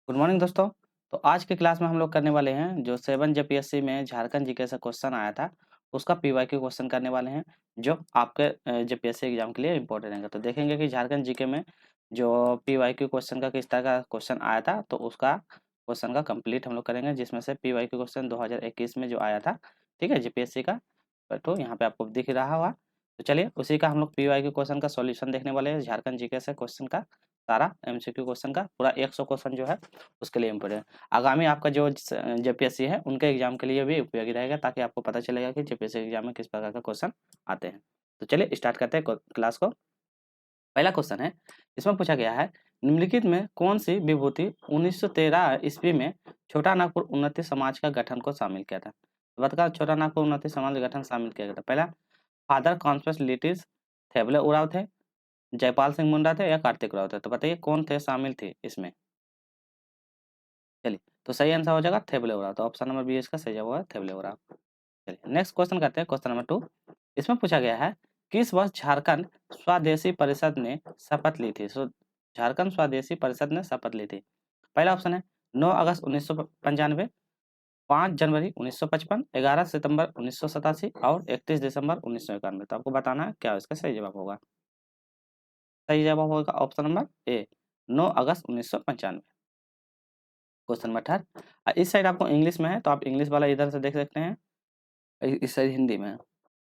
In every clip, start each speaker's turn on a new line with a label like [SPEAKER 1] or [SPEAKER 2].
[SPEAKER 1] Good morning दोस्तों। तो आज की क्लास में हम लोग करने वाले हैं जो 7 जेपीएससी में झारखंड जीके से क्वेश्चन आया था, उसका पीवाईक्यू क्वेश्चन करने वाले हैं, जो आपके जेपीएससी एग्जाम के लिए इंपॉर्टेंट रहेगा। तो देखेंगे कि झारखंड जीके में जो पीवाईक्यू क्वेश्चन का किस तरह का क्वेश्चन आया था, तो उसका क्वेश्चन का कंप्लीट हम लोग करेंगे, जिसमें से पीवाईक्यू क्वेश्चन 2021 में जो आया था, ठीक है, जेपीएससी का। तो यहाँ पे आपको दिख रहा होगा। तो चलिए उसी का हम लोग पीवाईक्यू क्वेश्चन का सॉल्यूशन देखने वाले हैं, झारखंड जीके से क्वेश्चन का सारा एमसीक्यू क्वेश्चन का पूरा 100 क्वेश्चन जो है उसके लिए इम्पोर्टेंट। आगामी आपका जो जेपीएससी है उनके एग्जाम के लिए भी उपयोगी रहेगा, ताकि आपको पता चलेगा कि जेपीएससी एग्जाम में किस प्रकार का क्वेश्चन आते हैं। तो चलिए स्टार्ट करते हैं क्लास को। पहला क्वेश्चन है, इसमें पूछा गया है, निम्नलिखित में कौन सी विभूति 1913 ईस्वी में छोटा नागपुर उन्नति समाज का गठन को शामिल किया था। तो बताओ छोटा नागपुर उन्नति समाज का गठन शामिल किया गया था। पहला, फादर कॉन्फ्रेंस लिटिस थेबले उराव थे, जयपाल सिंह मुंडा थे या कार्तिक राव थे। तो बताइए कौन थे शामिल थे इसमें। चलिए, तो सही आंसर हो जाएगा थेबलेवरा। तो ऑप्शन नंबर बी इसका सही जवाब है थेबलेवरा। चलिए नेक्स्ट क्वेश्चन करते हैं, क्वेश्चन नंबर 2। इसमें पूछा गया है, किस वर्ष झारखंड स्वदेशी परिषद ने शपथ ली थी। सो झारखंड स्वदेशी परिषद ने शपथ ली थी। पहला ऑप्शन है 9 अगस्त 1995, 5 जनवरी 1955, 11 सितंबर 1987 और 31 दिसंबर 1991। तो आपको बताना है क्या इसका सही जवाब होगा। सही जवाब होगा option number A, 9 August 1995। Question number 18, इस साइड आपको इंग्लिश में है, तो आप इंग्लिश वाला इधर से देख सकते हैं, इस साइड हिंदी में है।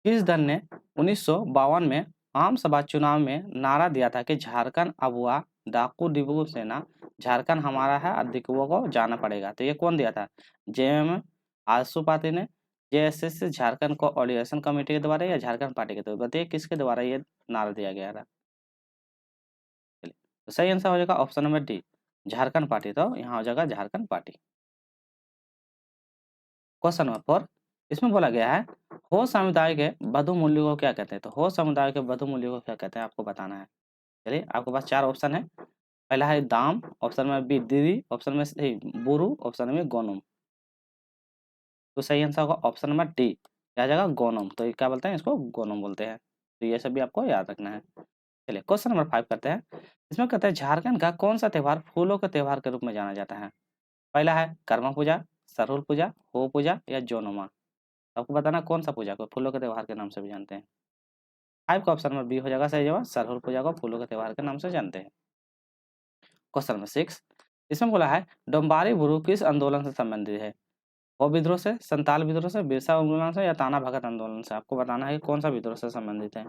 [SPEAKER 1] किस दल ने 1952 में आम सभा चुनाव में नारा दिया था कि झारखंड अगुआ डाकू डिबू सेना, झारखंड हमारा है और दिकुओं को जाना पड़ेगा। तो ये कौन दिया था, जेएम आसू पार्टी ने, जेएसएस झारखंड कोऑर्डिनेशन कमेटी के द्वारा या झारखंड पार्टी के द्वारा। बताइए किसके द्वारा ये नारा दिया गया था। चलिए, तो सही आंसर हो जाएगा option number D, Jharkhand party. तो यहाँ हो जाएगा झारखंड पार्टी। क्वेश्चन नंबर 4, इसमें बोला गया है, हो समुदाय के बधु मूल्य को क्या कहते हैं। तो हो समुदाय के बधु मूल्य को क्या कहते हैं आपको बताना है। चलिए आपके पास 4 ऑप्शन है। पहला है दाम, ऑप्शन में बी दीदी, ऑप्शन में सी बुरु, ऑप्शन में गोनम। तो सही आंसर होगा ऑप्शन नंबर डी, क्या आ जाएगा गोनम। तो ये क्या बोलते हैं, इसको गोनम बोलते हैं। तो ये सब भी आपको याद रखना है। चलिए क्वेश्चन नंबर 5 करते हैं। इसमें कहते हैं, झारखंड का कौन सा त्योहार फूलों के त्योहार के रूप में जाना जाता है। पहला है कर्मा पूजा, सरहुल पूजा, हो पूजा या जोनुमा। आपको बताना कौन सा पूजा को फूलों के त्योहार के नाम से भी जानते हैं। 5 का ऑप्शन नंबर बी हो जाएगा सही जवाब, सरहुल पूजा को फूलों के त्योहार के नाम से जानते हैं। क्वेश्चन नंबर 6, इसमें बोला है, डोम्बारी बुरु किस आंदोलन से संबंधित है। वो विद्रोह से, संताल विद्रोह से, बिरसा आंदोलन से या ताना भगत आंदोलन से। आपको बताना है कि कौन सा विद्रोह से संबंधित है।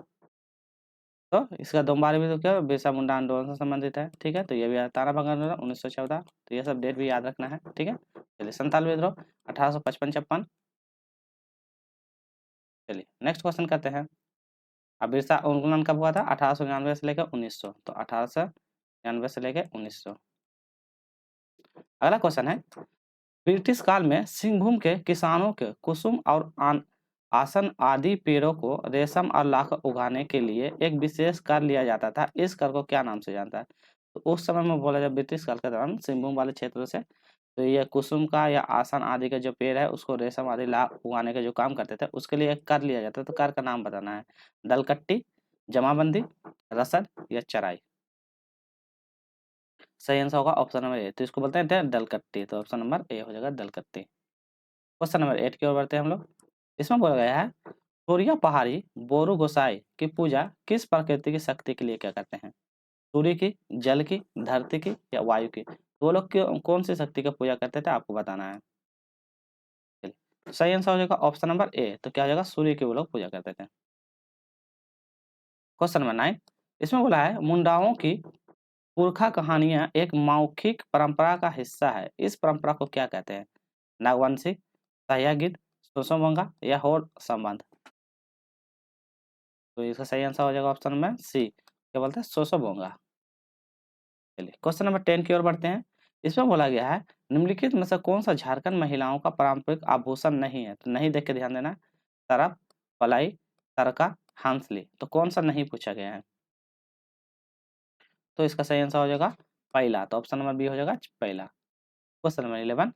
[SPEAKER 1] तो इसका डोम्बारी विद्रोह क्या है, बिरसा मुंडा आंदोलन से संबंधित है। ठीक है, तो ये भी है ताना भगत आंदोलन 1914। तो ये सब डेट भी याद रखना है। ठीक है, चलिए संताल विद्रोह 1855-56। चलिए नेक्स्ट क्वेश्चन करते हैं। अब बिरसा उन्मूलन कब हुआ था, 1899 से लेकर 1900। तो 1899 से लेकर 1900। अगला क्वेश्चन है, ब्रिटिश काल में सिंहभूम के किसानों के कुसुम और आसन आदि पेड़ों को रेशम और लाख उगाने के लिए एक विशेष कर लिया जाता था। इस कर को क्या नाम से जानता है। तो उस समय में बोला जाए ब्रिटिश काल के दौरान सिंहभूम वाले क्षेत्रों से, तो ये कुसुम का या आसन आदि का जो पेड़ है उसको रेशम आदि लाख उगाने का जो काम करते थे, उसके लिए एक कर लिया जाता है। तो कर का नाम बताना है, दलकट्टी, जमाबंदी, रसद या चराई। सही आंसर होगा ऑप्शन नंबर ए, तो इसको बोलते हैं दलकट्टी। तो ऑप्शन नंबर ए हो जाएगा दलकट्टी। क्वेश्चन नंबर 8 की ओर बढ़ते हैं हम लोग। इसमें बोला गया है, सूर्य पहाड़ी बोरू गोसाई की पूजा किस प्रकृति की शक्ति के लिए क्या करते हैं। सूर्य की, जल की, धरती की या वायु की। तो वो लोग कौन सी शक्ति की पूजा करते थे आपको बताना है। चलिए, तो सही आंसर हो जाएगा ऑप्शन नंबर ए, तो क्या हो जाएगा सूर्य की वो लोग पूजा करते थे। क्वेश्चन नंबर 9, इसमें बोला है, मुंडाओं की पुरखा कहानियां एक मौखिक परंपरा का हिस्सा है। इस परंपरा को क्या कहते हैं। नागवंशी, सहिया गीत, सोसोमंगा या होड़ संबंध। तो इसका सही आंसर हो जाएगा ऑप्शन में सी, क्या बोलते हैं सोसोमंगा। चलिए क्वेश्चन नंबर 10 की ओर बढ़ते हैं। इसमें बोला गया है, निम्नलिखित में से कौन सा झारखंड महिलाओं का पारंपरिक आभूषण नहीं है। तो नहीं देख के ध्यान देना, सरफ, पलाई, तरका, हंसली। तो कौन सा नहीं पूछा गया है। तो इसका सही आंसर हो जाएगा पहला। तो ऑप्शन नंबर बी हो जाएगा पहला। क्वेश्चन नंबर 11,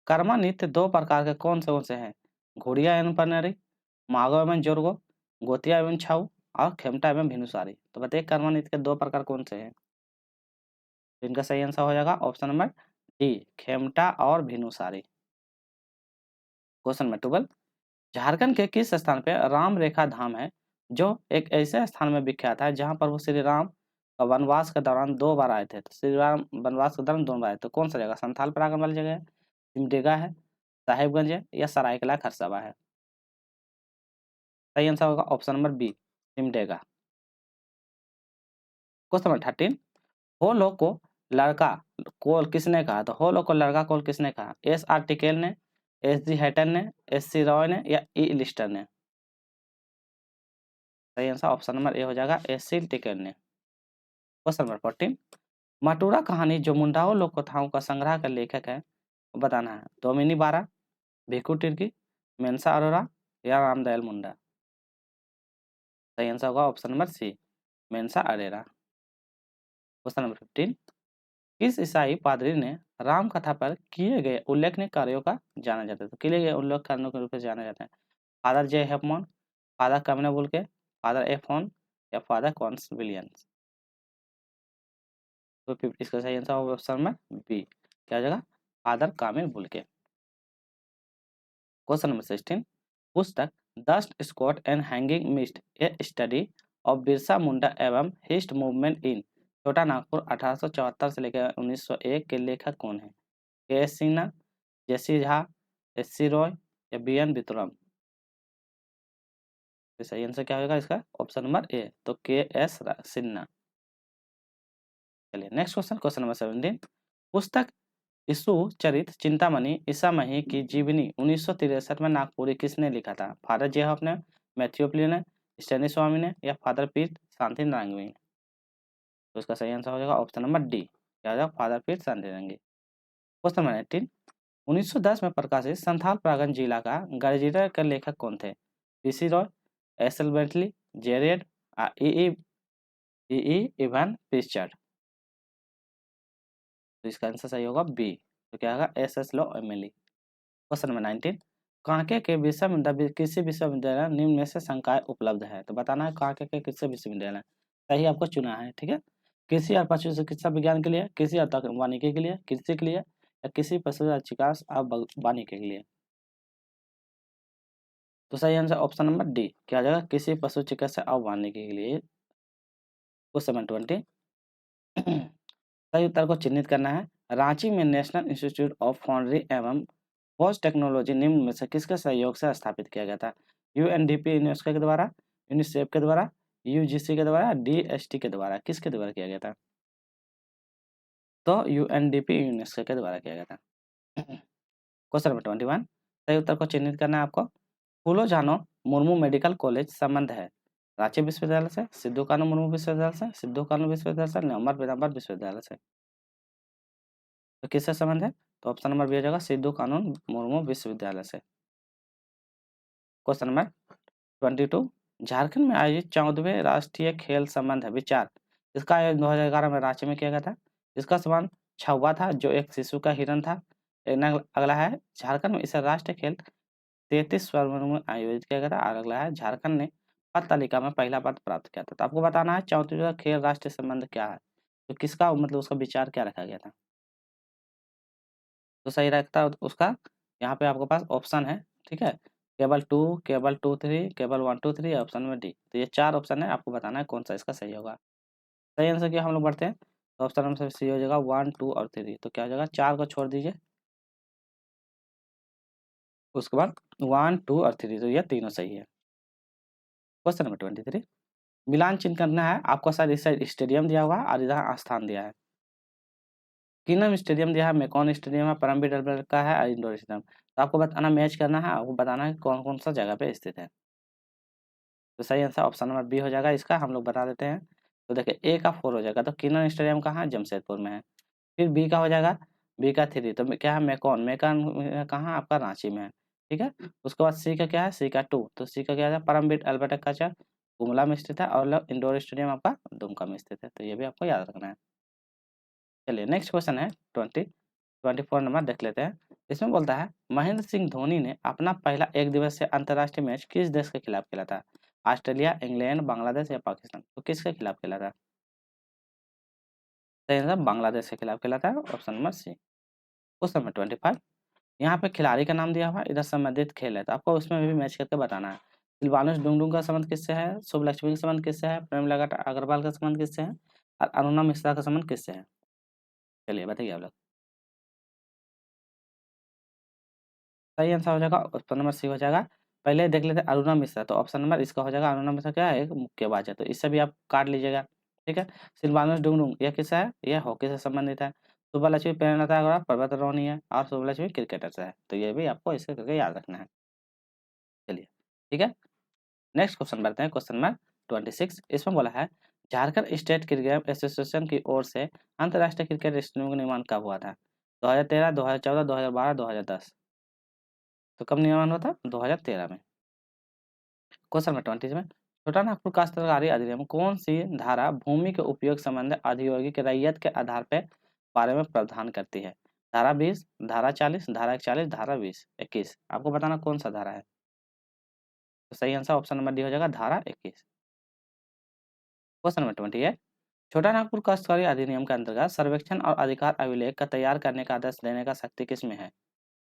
[SPEAKER 1] कर्मा नृत्य दो प्रकार के कौन से हैं। घोड़िया एवं पनेरी, मागो एवं जोरगो, गोतिया एवं छाऊ और खेमटा एवं भिनुसारी। तो बताइए कर्मा नृत्य के 2 प्रकार कौन से हैं। तो इनका सही आंसर हो जाएगा ऑप्शन नंबर डी खेमटा और भिनुसारी। क्वेश्चन नंबर 12, झारखंड के किस स्थान पे राम रेखा धाम है जो एक ऐसे स्थान में विख्यात है जहां पर वो श्री राम का वनवास के दौरान 2 बार आए थे। तो श्री राम वनवास के दौरान 2 बार आए तो कौन सा जगह? संथाल परागण वाली जगह है, सिमडेगा है, साहिबगंज है या सरायकला खरसावा है? सही आंसर होगा option number B Simdega. Question number 13, होलो को लड़का कोल किसने कहा? तो होलो को लड़का कोल किसने कहा? एस आर टिकेल ने, एस जी हैटन ने, एस सी रॉय ने या ई लिस्टर ने? सही आंसर ऑप्शन नंबर ए हो जाएगा एस सी टिकेल ने। क्वेश्चन नंबर 14, मटूरा कहानी जो मुंडाओ लोक कथाओं का संग्रह का लेखक है वो बताना है। दोमिनी बारा, भिखू तिर्की, मेंसा अरोरा या रामदयाल मुंडा? सही आंसर होगा ऑप्शन नंबर सी मेंसा अरेरा। क्वेश्चन नंबर 15, किस ईसाई पादरी ने राम कथा पर किए गए उल्लेखनीय कार्यों का जाना जाता है? तो किए गए उल्लेख कार्यों के रूप में जाना जाता है। फादर जे हेपमोन, फादर कमनेबुल के, फादर एफोन या फादर कॉन्स विलियम्स? तो इसका सही आंसर होगा ऑप्शन नंबर बी क्या हो जाएगा? Father Camille Bulcke. Question number 16, पुस्तक डस्ट स्कॉट and hanging mist a study of Birsa Munda एवं हिस्ट मूवमेंट इन छोटा नागपुर 1874 से लेकर 1901 के लेखक कौन है? के एस सिन्हा, जेसी झा, एस सी रॉय या बी एन वितरम? तो सही आंसर क्या होगा इसका? ऑप्शन नंबर ए तो के एस सिन्हा। चलिए नेक्स्ट क्वेश्चन, क्वेश्चन नंबर 17, पुस्तक यीशु चरित चिंतामणि ईसा मही की जीवनी 1963 में नागपुरी किसने लिखा था? फादर जेहॉफ ने, मैथ्यू प्ली ने, स्टैनी स्वामी ने या फादर पीट शांति नांगवी? तो इसका सही आंसर हो जाएगा ऑप्शन नंबर डी क्या हो जाएगा? फादर पीट शांति नांगवी। क्वेश्चन नंबर 18, 1910 में प्रकाशित संथाल परागण जिला का गरजीरा के लेखक कौन थे? PC Roy, S L Bentley, Jared E Evan Pritchard? तो इसका आंसर सही होगा बी तो क्या होगा? एस एस लो एमिली। क्वेश्चन नंबर 19, कांके के विश्वविद्यालय कृषि विश्वविद्यालय निम्न में से संकाय उपलब्ध है? तो बताना है कांके के कृषि विश्वविद्यालय सही आपको चुना है। ठीक है, कृषि और पशु चिकित्सा विज्ञान के लिए, कृषि और वानिकी के लिए, कृषि के लिए या कृषि पशु चिकित्सा और वानिकी के लिए? तो सही आंसर ऑप्शन नंबर डी क्या आ जाएगा? कृषि पशु चिकित्सा और वानिकी के लिए। क्वेश्चन नंबर 20, सही उत्तर को चिन्हित करना है। रांची में नेशनल इंस्टीट्यूट ऑफ फाउंड्री एवं पोस्ट टेक्नोलॉजी निम्न में से किसके सहयोग से स्थापित किया गया था? यूएनडीपी यूनेस्को के द्वारा, यूनिसेफ के द्वारा, यूजीसी के द्वारा, डीएसटी के द्वारा? किसके द्वारा किया गया था? तो यूएनडीपी यूनेस्को के द्वारा किया गया था। क्वेश्चन नंबर 21, सही उत्तर को चिन्हित करना है आपको। फूलो जानो मुर्मू मेडिकल कॉलेज संबंध है रांची विश्वविद्यालय से, सिद्धू कानू मुर्मू विश्वविद्यालय से, सिद्धू कानू विश्वविद्यालय से, न्योमर पीताम्बर विश्वविद्यालय से? तो किससे संबंध है? तो ऑप्शन नंबर बी हो जाएगा सिद्धू कानून मुर्मू विश्वविद्यालय से। क्वेश्चन नंबर 22, झारखंड में आयोजित 14वें राष्ट्रीय खेल संबंध विचार इसका आयोजन 2011 में रांची में किया गया था। इसका समान छुआ था जो एक शिशु का हिरण था। अगला है झारखंड में इसे राष्ट्रीय खेल 33 स्वर्ण में आयोजित किया गया था और अगला है झारखंड ने पद तालिका में पहला पद प्राप्त किया था। तो आपको बताना है 34वां खेल राष्ट्रीय संबंध क्या है, तो किसका मतलब उसका विचार क्या रखा गया था? तो सही रहता है उसका यहाँ पे आपके पास ऑप्शन है। ठीक है, केवल 2, केवल 2 3, केवल 1 2 3 ऑप्शन में डी। तो ये 4 ऑप्शन है, आपको बताना है कौन सा इसका सही होगा। सही आंसर क्या हम लोग बढ़ते हैं तो ऑप्शन नंबर सी हो जाएगा 1 2 और 3। तो क्या हो जाएगा? 4 को छोड़ दीजिए, उसके बाद 1 2 और 3 तो ये तीनों सही है। क्वेश्चन नंबर 23, मिलान चिन्ह करना है आपको। शायद इस साइड स्टेडियम दिया हुआ और इधर स्थान दिया है। किनम स्टेडियम दिया है, मेकॉन स्टेडियम है, परमबीर अल्बर्ट का है और इंडोर स्टेडियम। तो आपको बताना मैच करना है, आपको बताना है कौन कौन सा जगह पे स्थित है। तो सही आंसर ऑप्शन नंबर बी हो जाएगा इसका, हम लोग बता देते हैं। तो देखिए ए का 4 हो जाएगा तो किनन स्टेडियम कहाँ है? जमशेदपुर में है। फिर बी का हो जाएगा, बी का 3 तो क्या है? मेकॉन, मेकॉन कहाँ आपका? रांची में है। ठीक है, उसके बाद सी का क्या है? सी का 2 तो सी का क्या है? परमबीर अल्बर्ट का गुमला में स्थित है और इंडोर स्टेडियम आपका दुमका में स्थित है। तो ये भी आपको याद रखना है। चलिए नेक्स्ट क्वेश्चन है 24 नंबर देख लेते हैं। इसमें बोलता है महेंद्र सिंह धोनी ने अपना पहला एक दिवसीय अंतर्राष्ट्रीय मैच किस देश के खिलाफ खेला था? ऑस्ट्रेलिया, इंग्लैंड, बांग्लादेश या पाकिस्तान? तो किसके खिलाफ खेला था? सही आंसर बांग्लादेश के खिलाफ खेला था, option number C. Question number 25 यहाँ पे खिलाड़ी का नाम दिया हुआ है, इधर संबंधित खेल है, तो आपको उसमें भी मैच करके बताना है। सिलवानुस डुंगडुंग का संबंध किससे है? शुभ लक्ष्मी का संबंध किससे है? प्रेमलता अग्रवाल का संबंध किससे है? और अरुणा मिश्रा का संबंध किससे है? चलिए बताइए आप लोग। सही आंसर हो जाएगा ऑप्शन नंबर सी हो जाएगा। पहले देख लेते हैं अरुणा मिश्रा, तो ऑप्शन नंबर इसका हो जाएगा। अरुणा मिश्रा क्या है? एक मुक्केबाज है, तो इससे भी आप काट लीजिएगा। ठीक है। सिलवानुस डुंगडुंग यह किससे है? यह हॉकी से संबंधित है। सुब्बलक्ष्मी प्रेमलता अग्रवाल पर्वतारोहणी है और सुब्बलक्ष्मी क्रिकेटर से है, तो ये भी आपको ऐसे करके याद रखना है। चलिए ठीक है। नेक्स्ट क्वेश्चन बढ़ते हैं, क्वेश्चन नंबर 26। इसमें बोला है झारखंड स्टेट क्रिकेट एसोसिएशन की ओर से अंतर्राष्ट्रीय क्रिकेट स्टेडियम का निर्माण कब हुआ था? 2013, 2014, 2012, 2010। तो कब निर्माण हुआ था? 2013 में। क्वेश्चन नंबर 20 में छोटा नागपुर काश्तकारी अधिनियम कौन सी धारा भूमि के उपयोग संबंधी औद्योगिक रैयत के आधार पर बारे में प्रावधान करती है? धारा 20, धारा 40, धारा 41, धारा 20, 21। आपको बताना कौन सा धारा है। तो सही आंसर ऑप्शन नंबर डी हो जाएगा, धारा 21। क्वेश्चन नंबर 20 है छोटा नागपुर काश्तकारी अधिनियम के अंतर्गत सर्वेक्षण और अधिकार अभिलेख का तैयार करने का आदेश देने का शक्ति किसमें है?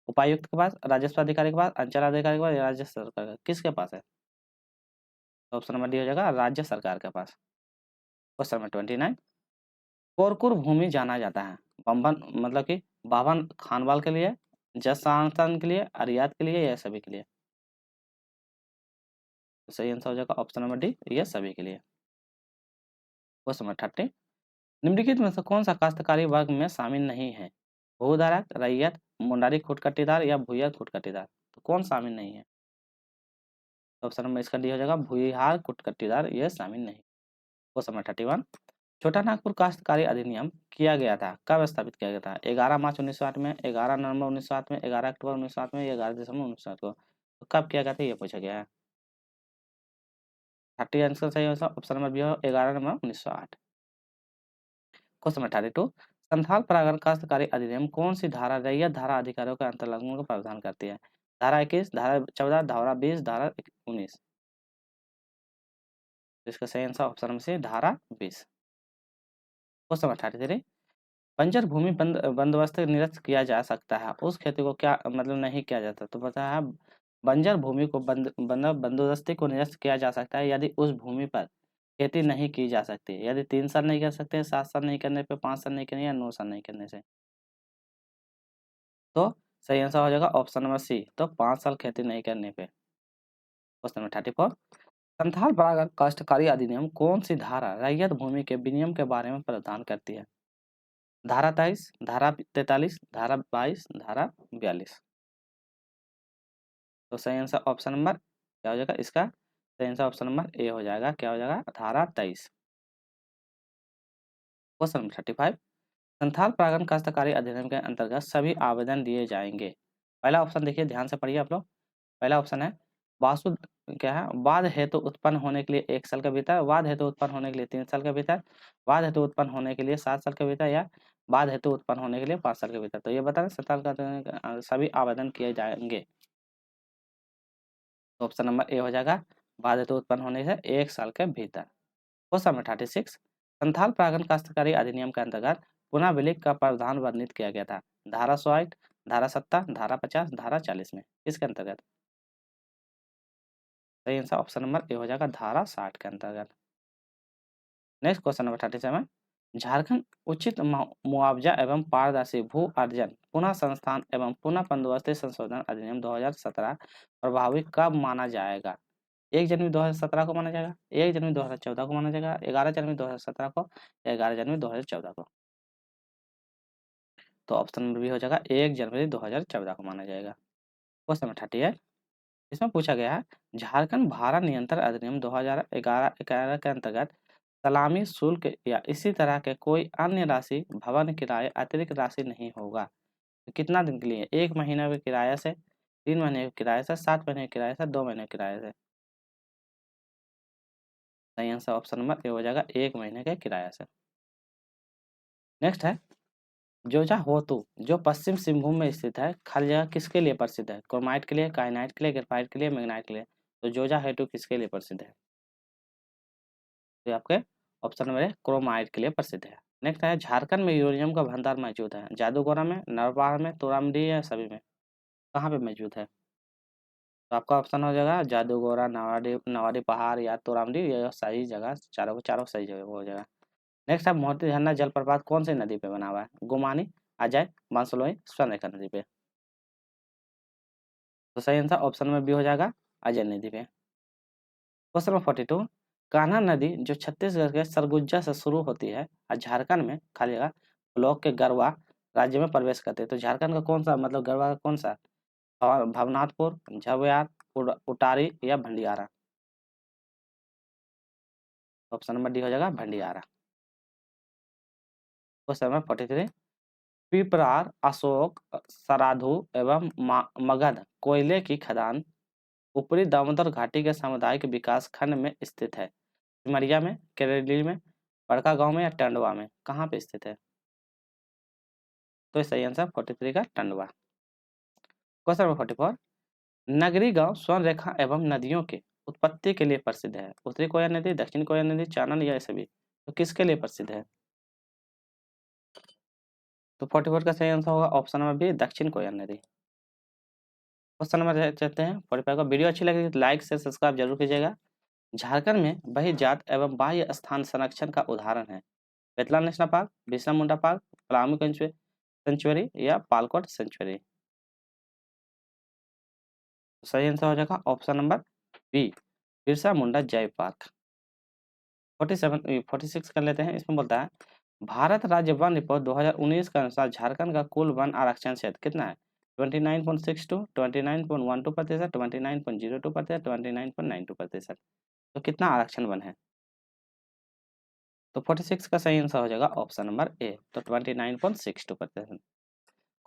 [SPEAKER 1] उपायुक्त के पास, राजस्व अधिकारी के पास, अंचल अधिकारी के पास या राज्य सरकार का, किसके पास है? तो ऑप्शन नंबर डी हो जाएगा, राज्य सरकार के पास। क्वेश्चन नंबर 29 कोरकुर भूमि जाना जाता है बम्बन मतलब कि बावन खानवाल के लिए, जसानतन के लिए, अरियात के लिए या सभी के लिए? तो सही आंसर हो जाएगा ऑप्शन नंबर डी, ये सभी के लिए। क्वेश्चन नंबर 30 निम्नलिखित में से कौन सा काश्तकारी वर्ग में शामिल नहीं है? भूधारक, रैयत, मुंडारी खुदकटीदार या भूय्या खुदकटीदार। तो कौन शामिल नहीं है? तो ऑप्शन नंबर इसका डी हो जाएगा, भूयिहार खुदकटीदार, ये शामिल नहीं। क्वेश्चन नंबर 31 छोटा नागपुर काश्तकारी अधिनियम किया गया था, कब स्थापित किया गया था? 11 मार्च 1908 में, 11 नवंबर 1908 में, 11 अक्टूबर 1908 में या 11 दिसंबर 1908 को? तो कब किया गया था ये पूछा गया है। 30 आंसर सही आंसर ऑप्शन नंबर बी हो, 11 नवंबर 1908। क्वेश्चन नंबर 32 संथाल परागण काश्तकारी अधिनियम कौन सी धारा रैयत धारा अधिकारियों के अंतर्लग्न का प्रावधान करती है? धारा 21, धारा 14, धारा 20, धारा 19। इसका सही आंसर ऑप्शन नंबर सी, धारा 20। क्वेश्चन नंबर 33 बंजर भूमि बंदोबस्त निरस्त किया जा सकता है, उस खेती को क्या मतलब नहीं किया जाता? तो पता है बंजर भूमि को बंदोबस्ती को निरस्त किया जा सकता है यदि उस भूमि पर खेती नहीं की जा सकती, यदि 3 साल नहीं कर सकते, 7 साल नहीं करने पे, 5 साल नहीं करने या 9 साल नहीं करने से। तो सही आंसर हो जाएगा ऑप्शन नंबर सी, तो 5 साल खेती नहीं करने पे। क्वेश्चन नंबर 34 संथाल परागण काश्तकारी अधिनियम कौन सी धारा रैयत भूमि के विनियम के बारे में प्रावधान करती है? धारा 23, धारा 43, धारा 22, धारा 42। तो सही आंसर ऑप्शन नंबर क्या हो जाएगा इसका? सही आंसर ऑप्शन नंबर ए हो जाएगा, क्या हो जाएगा? धारा 23। क्वेश्चन नंबर 35 संथाल परागण काश्तकारी अधिनियम के अंतर्गत सभी आवेदन दिए जाएंगे। पहला ऑप्शन देखिए, ध्यान से पढ़िए आप लोग। पहला ऑप्शन है वासु क्या है? वाद हेतु उत्पन्न होने के लिए 1 साल के भीतर, वाद हेतु उत्पन्न होने के लिए 3 साल के भीतर, वाद हेतु उत्पन्न होने के लिए 7 साल के भीतर या वाद हेतु उत्पन्न होने के लिए 5 साल के भीतर। तो ये बताना संथाल का सभी आवेदन किए जाएंगे। तो ऑप्शन नंबर ए हो जाएगा, वाद हेतु उत्पन्न होने से 1 साल के भीतर। क्वेश्चन नंबर 36 संथाल परागण काश्तकारी अधिनियम के अंतर्गत पुनः विलीन का प्रावधान वर्णित किया गया था। धारा 108, धारा 70, धारा 50, धारा 40 में, इसके अंतर्गत? सही आंसर ऑप्शन नंबर ए हो जाएगा, धारा 60 के अंतर्गत। नेक्स्ट क्वेश्चन नंबर 37 झारखंड उचित मुआवजा एवं पारदर्शी भू अर्जन पुनः संस्थान एवं पुनः बंदोबस्ती संशोधन अधिनियम 2017 प्रभावी कब माना जाएगा? 1 जनवरी 2017 को माना जाएगा, 1 जनवरी 2014 को माना जाएगा, 11 जनवरी 2017 को या 11 जनवरी 2014 को? तो ऑप्शन नंबर बी हो जाएगा, 1 जनवरी 2014 को माना जाएगा। क्वेश्चन नंबर 38 इसमें पूछा गया है झारखंड भाड़ा नियंत्रण अधिनियम 2011 के अंतर्गत सलामी शुल्क या इसी तरह के कोई अन्य राशि भवन किराए अतिरिक्त राशि नहीं होगा। तो कितना दिन के लिए? 1 महीने के किराए से, 3 महीने के किराए से, 7 महीने के किराए से, 2 महीने के किराए से? सही आंसर ऑप्शन नंबर ए हो जाएगा, 1 महीने के किराए से। नेक्स्ट है जोजा होतु जो पश्चिम सिंहभूम में स्थित है, खाली जगह किसके लिए प्रसिद्ध है? क्रोमाइट के लिए, काइनाइट के लिए, ग्रेफाइट के लिए, मैग्नाइट के लिए? तो जोजा हेतु किसके लिए प्रसिद्ध है? तो आपके ऑप्शन नंबर ए क्रोमाइट के लिए प्रसिद्ध है। नेक्स्ट है झारखंड में यूरेनियम का भंडार मौजूद है, जादूगोरा में, नरवार में, तोरामडी या सभी में, कहाँ पे मौजूद है? तो आपका ऑप्शन हो जाएगा जादूगोरा, नवाडी नवाडी पहाड़ या तोरामडी, ये सही जगह, चारों के चारों सही जगह हो जाएगा। नेक्स्ट है मोती झरना जलप्रपात कौन सी नदी पे बना हुआ है? गोमानी, अजय, बांसलोई, स्वर्णरेखा नदी पे। तो सही आंसर ऑप्शन में बी हो जाएगा, अजय नदी पे। क्वेश्चन नंबर 42, कान्हा नदी जो छत्तीसगढ़ के सरगुजा से शुरू होती है और झारखंड में खाली जगह ब्लॉक के गढ़वा राज्य में प्रवेश करते हैं, तो झारखंड का कौन सा मतलब गढ़वा का कौन सा? भवनाथपुर, झवेयार, उटारी या भंडियारा? ऑप्शन नंबर डी हो जाएगा भंडियारा। क्वेश्चन नंबर 43, पिपरार, अशोक, सराधु एवं मगध कोयले की खदान ऊपरी दामोदर घाटी के सामुदायिक विकास खंड में स्थित है, सिमरिया में, केरेली में, बड़का गांव में या टंडवा में, कहाँ पे स्थित है? तो सही आंसर 43 का टंडवा। क्वेश्चन नंबर 44, नगरी गांव स्वर्ण रेखा एवं नदियों के उत्पत्ति के लिए प्रसिद्ध है, उत्तरी कोयल नदी, दक्षिण कोयल नदी, चानन या सभी, तो किसके लिए प्रसिद्ध है? तो 44 का सही आंसर होगा ऑप्शन नंबर बी, दक्षिण कोयल नदी। क्वेश्चन नंबर चलते हैं 45 का। वीडियो अच्छी लगी तो लाइक से सब्सक्राइब जरूर कीजिएगा। झारखंड में बहिर्जात एवं बाह्य स्थान संरक्षण का उदाहरण है, Betla national park, Birsa Munda park, Palamu century या पालकोट सेंचुरी। सही आंसर हो जाएगा option number B, Birsa Munda जैव पार्क। 46 कर लेते हैं। इसमें बोलता है भारत राज्य वन रिपोर्ट 2019 के अनुसार झारखंड का कुल वन आरक्षण क्षेत्र कितना है? 29.62, 29.12%, 29.02%, 29.92%। तो कितना आरक्षण वन है? तो 46 का सही आंसर हो जाएगा ऑप्शन नंबर ए, तो 29.62%।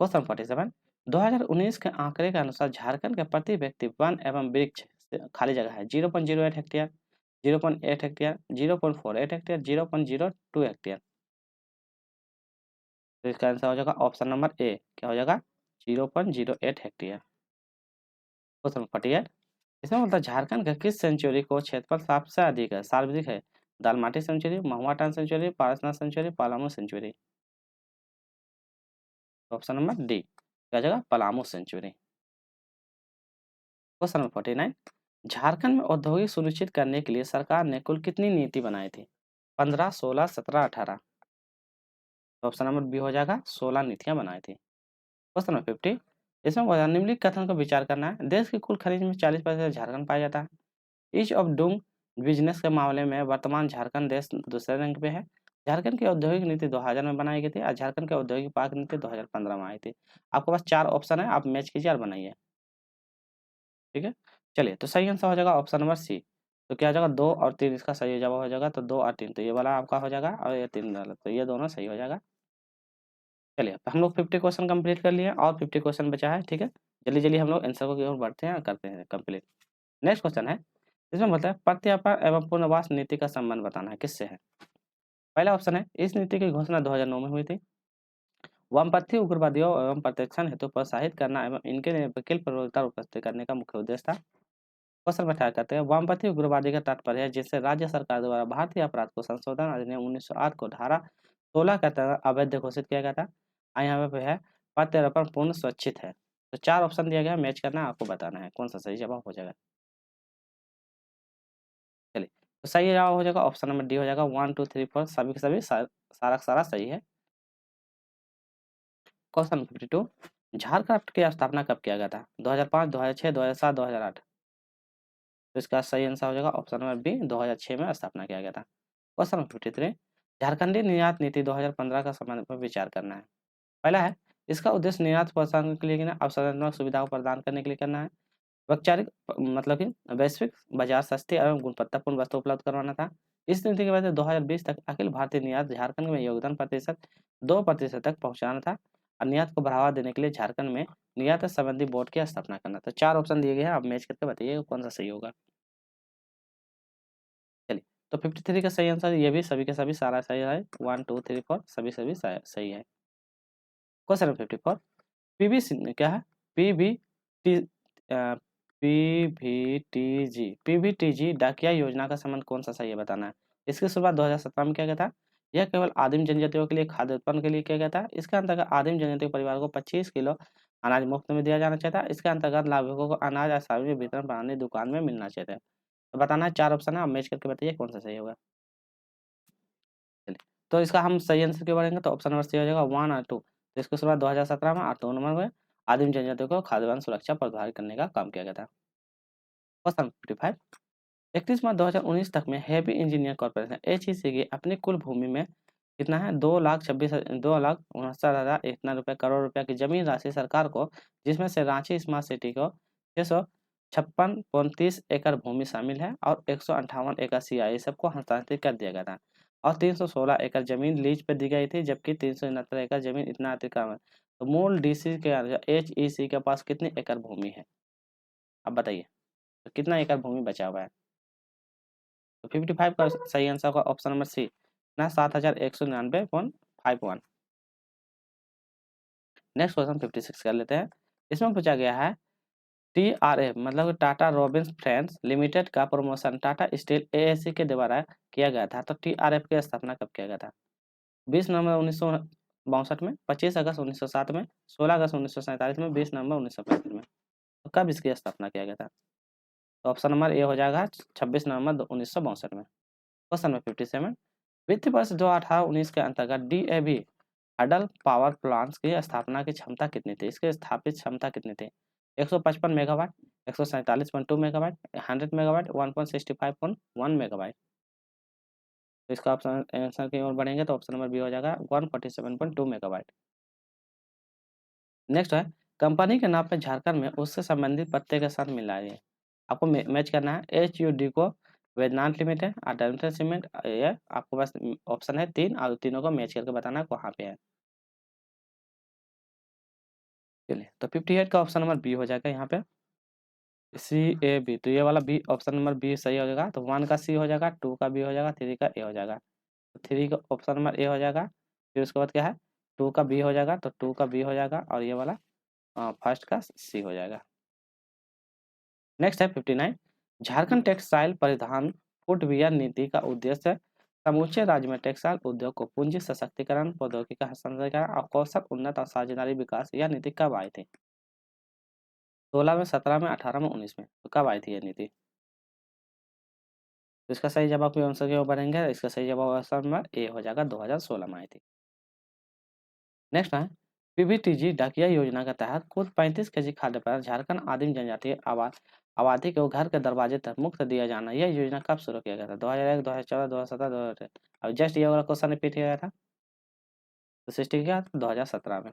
[SPEAKER 1] क्वेश्चन 47, 2019 के आंकड़े के अनुसार झारखंड के प्रति व्यक्ति वन एवं वृक्ष खाली जगह है 0.08 हेक्टेयर, 0.8 हेक्टेयर, 0.48 हेक्टेयर, 0.02 हेक्टेयर। तो इसका आंसर हो जाएगा ऑप्शन नंबर ए, क्या हो जाएगा 0.08 हेक्टेयर। क्वेश्चन 48, इसमें बोलता है झारखंड के किस सेंचुरी को क्षेत्रफल सबसे अधिक है, सार्वजनिक है? Dalmati sanctuary, Mahuadanr sanctuary, Parasnath sanctuary, Palamu sanctuary. Option number D, क्या हो जाएगा Palamu sanctuary. Question number 49, Jharkhand में औद्योगिक सुनिश्चित करने के लिए सरकार ने कुल कितनी नीति बनाई थी? 15, 16, 17, 18। ऑप्शन नंबर बी हो जाएगा 16 नीतियां बनाई थी। क्वेश्चन नंबर 50, इसमें बोला निम्नलिखित कथन को विचार करना है, देश की कुल खनिज में 40% झारखंड पाया जाता है। ईच ऑफ डूइंग बिजनेस के मामले में वर्तमान झारखंड देश दूसरे रैंक पे है। झारखंड की औद्योगिक नीति 2000 में बनाई गई थी और झारखंड की औद्योगिक पार्क नीति 2015 में आई थी। आपके पास 4 ऑप्शन है, आप मैच कीजिए और बनाइए। ठीक है, चलिए तो सही आंसर हो जाएगा ऑप्शन नंबर सी। तो क्या हो जाएगा 2 और 3 इसका सही जवाब हो जाएगा, तो 2 और 3 तो ये वाला आपका हो जाएगा और ये 3 वाला, तो ये दोनों सही हो जाएगा। चलिए हम लोग 50 क्वेश्चन कंप्लीट कर लिए और 50 क्वेश्चन बचा है। ठीक है, जल्दी जल्दी हम लोग आंसर की ओर बढ़ते हैं और करते हैं कंप्लीट। नेक्स्ट क्वेश्चन है, इसमें बोलता है प्रत्यार्पण एवं पुनर्वास नीति का संबंध बताना है, किससे है? पहला ऑप्शन है इस नीति की घोषणा 2009 में हुई थी। वामपंथी उग्रवादियों एवं प्रत्यक्षण हेतु प्रोत्साहित करना एवं इनके वकील प्रवक्ता उपस्थित करने का मुख्य उद्देश्य था। क्वेश्चन में क्या कहते हैं, वामपंथी उग्रवादी का तात्पर्य है जिससे राज्य सरकार द्वारा भारतीय अपराध को संशोधन अधिनियम 1908 को धारा 16 के तहत अवैध घोषित किया गया था। यहाँ पे है प्रत्यार्पण पूर्ण स्वैच्छित है। तो 4 ऑप्शन दिया गया, मैच करना है, आपको बताना है कौन सा सही जवाब हो जाएगा। चलिए तो सही जवाब हो जाएगा ऑप्शन नंबर डी हो जाएगा 1 2 3 4 सभी के सभी सारा का सारा सही है। क्वेश्चन 52, झारखंड की स्थापना कब किया गया था? 2005, 2006, 2007, 2008। तो इसका सही आंसर हो जाएगा ऑप्शन नंबर बी, 2006 में स्थापना किया गया था। क्वेश्चन नंबर 53, झारखंडी निर्यात नीति 2015 का संबंध पर विचार करना है। पहला है इसका उद्देश्य निर्यात प्रोत्साहन के लिए अवसरात्मक सुविधाओं प्रदान करने के लिए करना है। वैचारिक मतलब कि वैश्विक बाजार सस्ती एवं गुणवत्तापूर्ण वस्तु उपलब्ध करवाना था। इस नीति की वजह से 2020 तक अखिल भारतीय निर्यात झारखंड में योगदान प्रतिशत 2% तक पहुंचाना था और निर्यात को बढ़ावा देने के लिए झारखंड में निर्यात संबंधी बोर्ड की स्थापना करना। तो 4 ऑप्शन दिए गए हैं, आप मैच करके बताइए कौन सा सही होगा। चलिए तो 53 का सही आंसर ये भी सभी के सभी सारा सही है, 1 2 3 4 सभी सभी सही है। क्वेश्चन नंबर 54, पीवी क्या है? पीवीटी पीवीटीजी डाकिया योजना का संबंध कौन सा सही है बताना है। इसकी शुरुआत 2017 में किया गया था। यह केवल आदिम जनजातियों के लिए खाद्य उत्पन्न के लिए किया गया था। इसके अंतर्गत आदिम जनजाति परिवार को 25 किलो अनाज मुफ्त में दिया जाना चाहिए था। इसके अंतर्गत लाभुकों को अनाज आसानी में वितरण प्रणाली दुकान में मिलना चाहिए था। तो बताना है 4 ऑप्शन है, आप मैच करके बताइए कौन सा सही होगा। चलिए, तो इसका हम सही आंसर क्यों बढ़ेंगे, तो ऑप्शन नंबर सी हो जाएगा 1 और 2। तो इसकी शुरुआत 2017 में और 2 नंबर में आदिम जनजातियों को खाद्यान्न सुरक्षा प्रदान करने का काम किया गया था। क्वेश्चन 55, 31 मार्च 2019 तक में हेवी इंजीनियर कॉर्पोरेशन एचईसी की अपनी कुल भूमि में कितना है 2,69,000 इतना रुपए करोड़ रुपए की जमीन राशि सरकार को, जिसमें से रांची स्मार्ट सिटी को 656.30 एकड़ भूमि शामिल है और 158 एकड़ सीआई सबको हस्तांतरित कर दिया गया था और 316 एकड़ जमीन लीज पर दी गई थी, जबकि 369 एकड़ जमीन इतना अतिक्रमण है। तो मूल डीसी के एचईसी के पास कितनी एकड़ भूमि है, अब बताइए, तो कितना एकड़ भूमि बचा हुआ है। तो 55 का सही आंसर होगा ऑप्शन नंबर सी ना 7,199.51। नेक्स्ट क्वेश्चन 56 कर लेते हैं। इसमें पूछा गया है TRF मतलब टाटा रोबिन्स फ्रेंड्स लिमिटेड का प्रमोशन टाटा स्टील एएससी के द्वारा किया गया था। तो TRF की स्थापना कब किया गया था, 20 नवंबर 1962 में, 25 अगस्त 1907 में, 16 अगस्त 1947 में, 20 नवंबर 1965 में। तो कब इसकी स्थापना किया गया था, तो ऑप्शन नंबर ए हो जाएगा 26 नवंबर 1962 में। क्वेश्चन नंबर 57, वित्त वर्ष 2018-19 के अंतर्गत DAV अडल पावर प्लांट्स की स्थापना की क्षमता कितनी थी, इसकी स्थापित क्षमता कितनी थी, 155 मेगावाट, 147.2 मेगावाट, 100 मेगावाट, 1.65.1 मेगावाट। तो इसका ऑप्शन आंसर की ओर बढ़ेंगे तो ऑप्शन नंबर बी हो जाएगा 147.2 मेगावाट। नेक्स्ट है कंपनी के नाम पे झारखंड में उससे संबंधित पत्ते के साथ मिलाइए। आपको मैच करना है HUD को वेदनांत लिमिटेड और डेल्टा सीमेंट, ये आपको बस ऑप्शन है 3 और तीनों को मैच करके बताना है कहाँ पे है। चलिए, तो 58 का ऑप्शन नंबर बी हो जाएगा यहाँ पे CAB। तो ये वाला बी ऑप्शन नंबर बी सही हो जाएगा। तो 1 का सी हो जाएगा, 2 का बी हो जाएगा, 3 का ए हो जाएगा। तो 3 का ऑप्शन नंबर ए हो जाएगा, फिर उसके बाद क्या है 2 का बी हो जाएगा, तो 2 का बी हो जाएगा और ये वाला फर्स्ट का सी हो जाएगा। नेक्स्ट है 59, झारखंड टेक्सटाइल परिधान फुटवियर नीति का उद्देश्य समूचे राज्य में टेक्सटाइल उद्योग को पूंजी सशक्तिकरण, प्रौद्योगिकी हस्तांतरण और कौशल उन्नत और साझेदारी विकास यह नीति कब आई थी, 16 में, 17 में, 18 में, 19 में। तो कब आई थी ये नीति, तो इसका सही जवाब के आंसर की ओर बढ़ेंगे। इसका सही जवाब ऑप्शन नंबर ए हो जाएगा 2016 में आई थी। नेक्स्ट है PBTG डाकिया योजना के तहत कुल 35 केजी खाद्य पदार्थ झारखंड आदिम जनजातीय आबादी को घर के दरवाजे तक मुफ्त दिया जाना, यह योजना कब शुरू किया गया था, 2001, 2014, 2017, 2018। अब जस्ट ये वाला क्वेश्चन रिपीट किया गया था, तो 60 क्या 2017 में।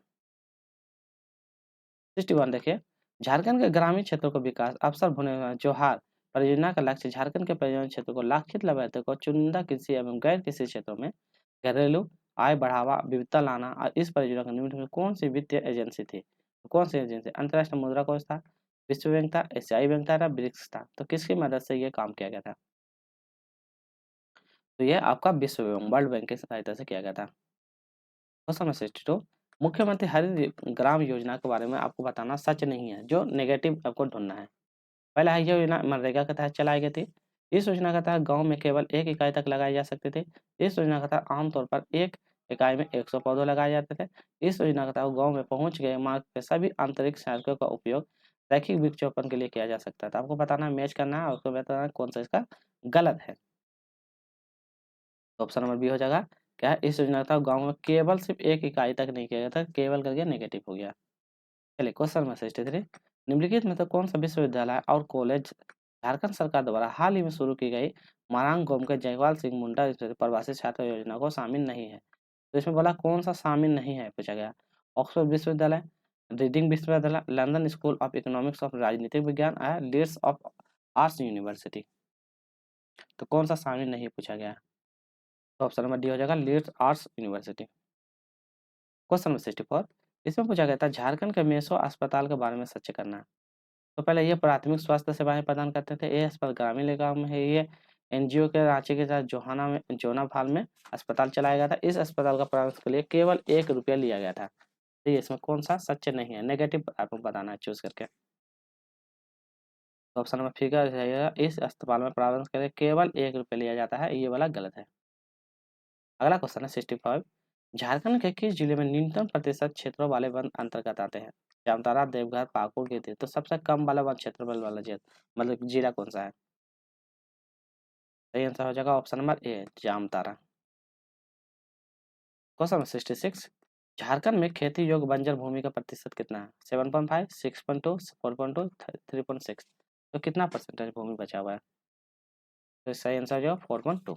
[SPEAKER 1] 61 देखिए, झारखंड के ग्रामीण क्षेत्रों को विकास अवसर होने जोहार परियोजना का लक्ष्य झारखंड के पर्यटन क्षेत्र को लाक्षित लाभार्थियों को चुनिंदा कृषि एवं गैर कृषि क्षेत्रों में घरेलू आय बढ़ावा विविधता लाना। और इस परियोजना के निमित्त में कौन सी वित्तीय एजेंसी थी, कौन सी एजेंसी, अंतर्राष्ट्रीय मुद्रा कोष था, विश्व बैंक था, एशियाई बैंक था, ब्रिक्स था। तो किसकी मदद से ये काम किया गया था, तो ये आपका विश्व बैंक वर्ल्ड बैंक की सहायता से किया गया था। क्वेश्चन नंबर 62, मुख्यमंत्री हरित ग्राम योजना के बारे में आपको बताना सच नहीं है, जो नेगेटिव आपको ढूंढना है। पहला है, यह योजना मनरेगा के तहत चलाई गई थी। इस योजना के तहत गांव में केवल एक इकाई तक लगाई जा सकती थी। इस योजना के तहत आमतौर पर एक इकाई में 100 पौधे लगाए जाते थे। इस योजना के तहत गांव में पहुंच गए मार्ग के सभी आंतरिक सड़कों का उपयोग रैखिक वृक्षारोपण के लिए किया जा सकता था। आपको बताना है, मैच करना है और उसको बताना है कौन सा इसका गलत है। तो ऑप्शन नंबर बी हो जाएगा क्या है, इस योजना का गाँव में केवल सिर्फ एक इकाई तक नहीं किया गया था, केवल करके नेगेटिव हो गया। चलिए, क्वेश्चन नंबर 63, निम्नलिखित में से कौन सा विश्वविद्यालय और कॉलेज झारखंड सरकार द्वारा हाल ही में शुरू की गई मारांग गोम के जयपाल सिंह मुंडा प्रवासी छात्र योजना को शामिल नहीं है। तो इसमें बोला कौन सा शामिल नहीं है, पूछा गया ऑक्सफोर्ड विश्वविद्यालय, रीडिंग विश्वविद्यालय, London school of economics of राजनीतिक विज्ञान, लीड्स ऑफ आर्ट्स यूनिवर्सिटी। तो कौन सा शामिल नहीं पूछा गया, तो ऑप्शन नंबर डी हो जाएगा Leeds arts university. Question number 64, इसमें पूछा गया था झारखंड के मेसो अस्पताल के बारे में सच करना। तो पहले ये प्राथमिक स्वास्थ्य सेवाएं प्रदान करते थे। ये अस्पताल ग्रामीण इलाका में है। ये एनजीओ के रांची के साथ जोनाफाल में अस्पताल चलाया गया था। इस अस्पताल का प्रारंभ के लिए केवल 1 रुपया लिया गया था। तो इसमें कौन सा सच नहीं है, नेगेटिव आपको बताना है चूज करके। तो ऑप्शन नंबर फिगर रहेगा, इस अस्पताल में प्रारंभ के लिए केवल 1 रुपया लिया जाता है, ये वाला गलत है। अगला क्वेश्चन है 65, झारखंड के किस जिले में न्यूनतम प्रतिशत क्षेत्रों वाले वन अंतर्गत आते हैं? जामताड़ा, देवघर, पाकुड़, गिरिडीह। तो सबसे कम वाला वन क्षेत्रफल वाला मतलब जिला कौन सा है? सही आंसर हो जाएगा option number A, Jamtara. Question 66, Jharkhand में खेती योग्य बंजर भूमि का प्रतिशत कितना है? 7.5, 6.2, 4.2, 3.6। तो कितना परसेंटेज भूमि बचा हुआ है? तो सही आंसर हो जाएगा 4.2।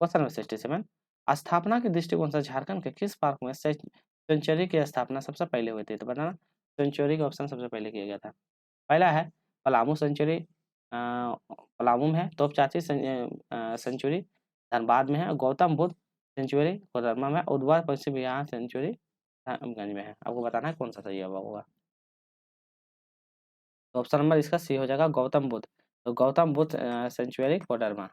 [SPEAKER 1] क्वेश्चन नंबर 67, स्थापना के दृष्टिकोण से झारखंड के किस पार्क में सेंचुरी की स्थापना सबसे पहले हुई थी? तो बताना, सेंचुरी का ऑप्शन सबसे पहले किया गया था। पहला है पलामू सेंचुरी, पलामू में है। तोपचाची सेंचुरी धनबाद में है। गौतम बुद्ध सेंचुरी कोडरमा में। उद्वार पश्चिम विहार सेंचुरी गंज में है। आपको बताना है कौन सा सही होगा। तो ऑप्शन नंबर इसका सी हो जाएगा गौतम बुद्ध। तो गौतम बुद्ध सेंचुरी कोडरमा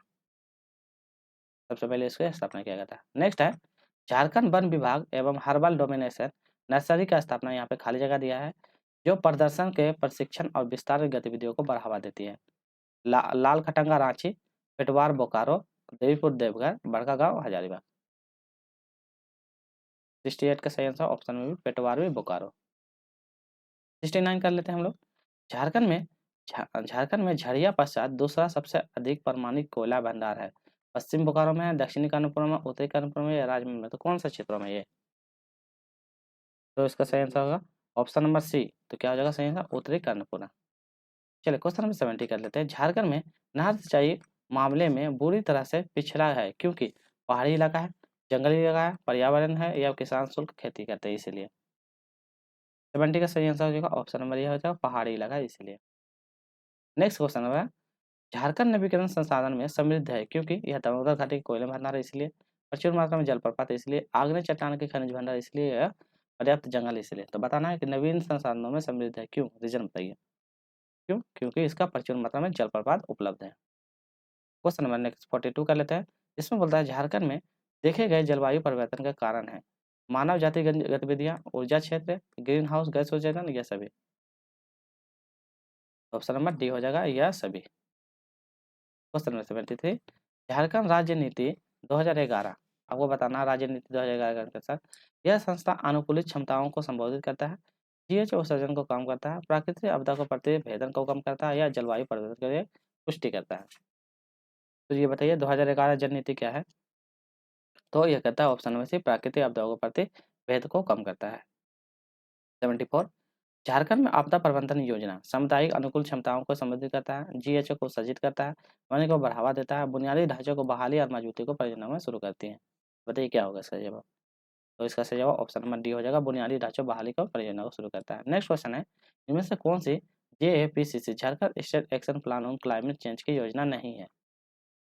[SPEAKER 1] सबसे पहले इसको स्थापना किया गया था। नेक्स्ट है झारखंड वन विभाग एवं हर्बल डोमिनेशन नर्सरी का स्थापना, यहाँ पे खाली जगह दिया है, जो प्रदर्शन के प्रशिक्षण और विस्तार गतिविधियों को बढ़ावा देती है। लाल खटंगा रांची, पेटवार बोकारो, देवीपुर देवघर, बड़कागांव हजारीबाग। 68 का सही आंसर ऑप्शन में भी पेटवार भी बोकारो। 69 कर लेते हैं हम लोग। झारखंड में झारखंड में झरिया पश्चात दूसरा सबसे अधिक परमाणु कोयला भंडार है। पश्चिम बोकारो में है, दक्षिणी कानपुर में, उत्तरी कानपुर में या राज्य में? तो कौन सा क्षेत्रों में ये? तो इसका सही आंसर होगा ऑप्शन नंबर सी। तो क्या हो जाएगा सही आंसर? उत्तरी कानपुर। चलिए क्वेश्चन नंबर 70 कर लेते हैं। झारखंड में नहर सिंचाई मामले में बुरी तरह से पिछड़ा है क्योंकि पहाड़ी इलाका है, जंगली इलाका है, पर्यावरण है या किसान शुष्क खेती करते हैं इसलिए? 70 का सही आंसर हो जाएगा ऑप्शन नंबर ये हो जाएगा पहाड़ी इलाका है इसलिए। नेक्स्ट क्वेश्चन है झारखंड नवीकरण संसाधन में समृद्ध है क्योंकि यह दामोदर घाटी के कोयले भंडार है इसलिए, प्रचुर मात्रा में जलप्रपात है इसलिए, आग्नेय चट्टान के खनिज भंडार इसलिए, या पर्याप्त जंगल इसलिए? तो बताना है कि नवीन संसाधनों में समृद्ध है, क्यों? रीजन बताइए। क्यों? क्योंकि इसका प्रचुर मात्रा में जलप्रपात उपलब्ध है। क्वेश्चन नंबर नेक्स्ट 42 कर लेते हैं। इसमें बोलता है झारखंड में देखे गए जलवायु परिवर्तन का कारण है मानव जाति गतिविधियां, ऊर्जा क्षेत्र, ग्रीन हाउस गैस उत्सर्जन या सभी? ऑप्शन नंबर डी हो जाएगा या सभी। क्वेश्चन नंबर 73, झारखंड राज्य नीति 2011, आपको बताना राज्य नीति 2011 के अनुसार यह संस्था अनुकूलित क्षमताओं को संबोधित करता है, जीएच उत्सर्जन को कम करता है, प्राकृतिक आपदा को प्रतिभेदन को कम करता है या जलवायु परिवर्तन के लिए पुष्टि करता है? तो ये बताइए 2011 जल नीति क्या है? तो यह कहता है ऑप्शन नंबर सी, प्राकृतिक आपदाओं के प्रति भेद को कम करता है। 74, झारखंड में आपदा प्रबंधन योजना सामुदायिक अनुकूल क्षमताओं को संबोधित करता है, जीएचओ को सज्जित करता है, वन्य को बढ़ावा देता है, बुनियादी ढांचे को बहाली और मजबूती को परियोजना में शुरू करती है? बताइए क्या होगा इसका जवाब? तो इसका सही जवाब ऑप्शन नंबर डी हो जाएगा, बुनियादी ढांचे बहाली को परियोजना को शुरू करता है। नेक्स्ट क्वेश्चन है इनमें से कौन सी JAPCC Jharkhand state action plan on climate change की योजना नहीं है?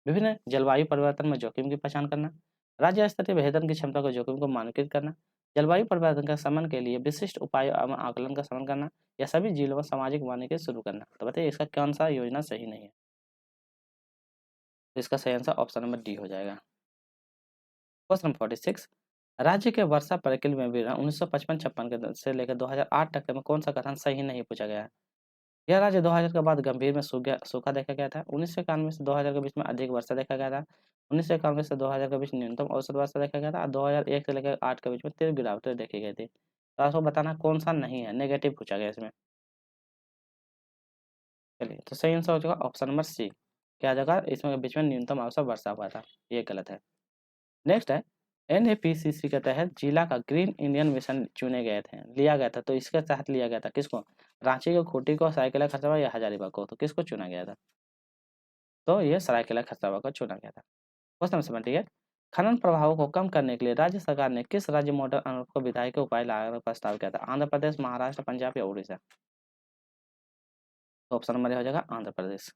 [SPEAKER 1] विभिन्न जलवायु परिवर्तन में जोखिम की पहचान करना, राज्य स्तरीय भेदन की क्षमता को जोखिम को मानकीकृत करना, जलवायु परिवर्तन का शमन के लिए विशिष्ट उपाय एवं आकलन का शमन करना या सभी जिलों में सामाजिक मानकीकरण शुरू करना? तो बताइए इसका कौन सा योजना सही नहीं है? तो इसका सही आंसर ऑप्शन नंबर डी हो जाएगा। क्वेश्चन नंबर 46, राज्य के वर्षा परिकल में भी 1955-56 के से लेकर 2008 तक में कौन सा कथन सही नहीं पूछा गया है? यह राज्य 2000 के बाद गंभीर में सूखा देखा गया था। 1991 से 2000 के बीच में अधिक वर्षा देखा गया था। 1991 से 2000 के बीच न्यूनतम औसत वर्षा देखा गया था। 2001 से लेकर 8 के बीच में तीव्र गिरावटें देखी गई थी। तो आपको बताना कौन सा नहीं है, नेगेटिव पूछा गया इसमें। चलिए तो सही आंसर हो जाएगा ऑप्शन नंबर सी। क्या आ जाएगा इसमें बीच में न्यूनतम औसत वर्षा हुआ था, ये गलत है। नेक्स्ट है एनएपीसीसी के तहत जिला का ग्रीन इंडियन मिशन चुने गए थे, लिया गया था। तो इसके तहत लिया गया था किसको? रांची को, खूंटी को, सरायकेला खरसावां या हजारीबाग को? तो किसको चुना गया था? तो ये सरायकेला खरसावां को चुना गया था। क्वेश्चन नंबर 78, खनन प्रभावों को कम करने के लिए राज्य सरकार ने किस राज्य मॉडल अनुरूप को विधायी उपाय लाने का प्रस्ताव किया था? आंध्र प्रदेश, महाराष्ट्र, पंजाब या उड़ीसा? तो ऑप्शन नंबर हो जाएगा आंध्र प्रदेश।